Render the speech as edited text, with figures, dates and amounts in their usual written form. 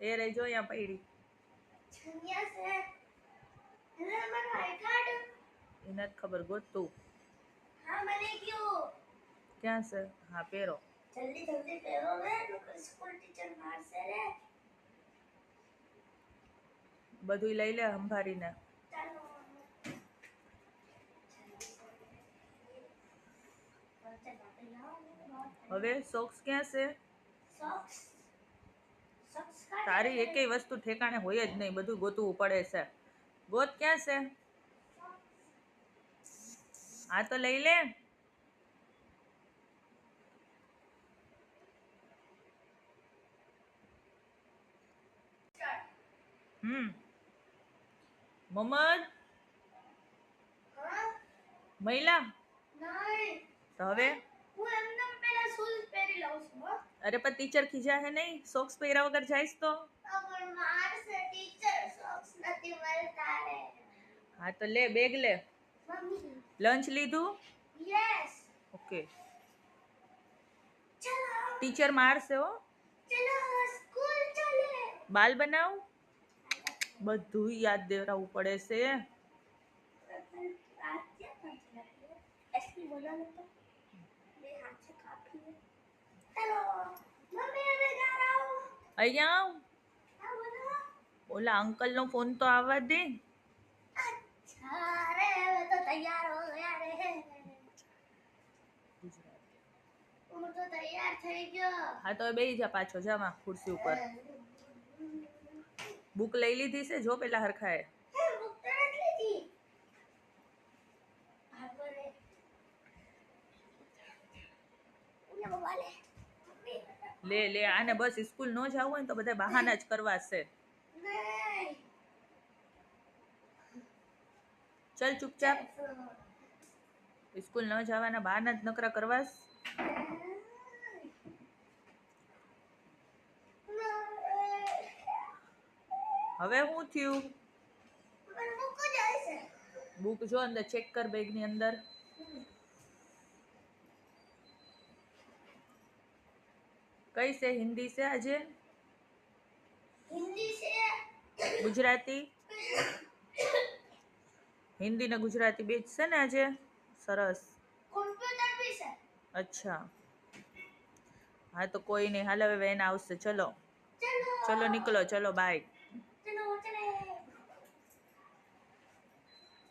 એ રહી જો અહીંયા પડી छनिया से हेलो हमारा आई कार्ड એ નથી ખબર ગોતું हाँ मैंने क्यों ક્યાં છે હા પહેરો जल्दी जल्दी पहनो रे लोकल स्कूल टीचर मार से रे બધું લઈ લે સંભાળીને चलो હવે સોક્સ ક્યાં છે सॉक्स सॉक्स का તારી એકેય વસ્તુ ઠેકાણે હોય જ નહીં બધું ગોતવું પડે છે ગોત ક્યાં છે હા તો લઈ લે મોહમ્મદ हाँ મહિલા नहीं તો હવે હું એમને પેલા શૂઝ પહેરી લઉં છું હો અરે પણ ટીચર ખીજા હે નહીં સોક્સ પહેર્યા વગર જાઈશ તો પણ મારશે ટીચર સોક્સ નથી મળતા રે હા તો લે બેગ લે મમ્મી લંચ લીધું યસ ઓકે ચલો ટીચર મારશે હો ચલો સ્કૂલ ચલે બાલ બનાવ બધું યાદ દેવરાવવું પડે છે ऐसे बोला ना तो मेरे हाथ से काफी है चलो मम्मी मैं जा रहा हूँ અહીંયા આવ हाँ बोलो ઓલા અંકલનો ફોન તો આવવા દે अच्छा अरे मैं तो तैयार हो गया रे હું તો તૈયાર થઈ ગયો હા તો બેહી જા પાછો જામાં ખુરશી ઉપર બુક લઈ લીધી છે જો પેલા હરખાએ હે બુક તો નથી લીધી ભાગો રે ઉને મોબાઈલ લે લે આને બસ સ્કૂલ ન જવું હોય ને તો બધા બહાના જ કરવા છે નહીં ચલ ચૂપચાપ સ્કૂલ ન જવાના બહાના જ નકરા કરવા હવે શું થયું પણ મૂકો જાય છે બુક જો અંદર ચેક કર બેગની અંદર કઈ છે હિન્દી છે આજે હિન્દી છે ગુજરાતી હિન્દી ને ગુજરાતી બે જ છે ને આજે સરસ કોમ્પ્યુટર બી છે અચ્છા હા તો કોઈ નહીં હાલ હવે વેન આવશે ચલો ચલો ચલો નીકળો ચલો બાય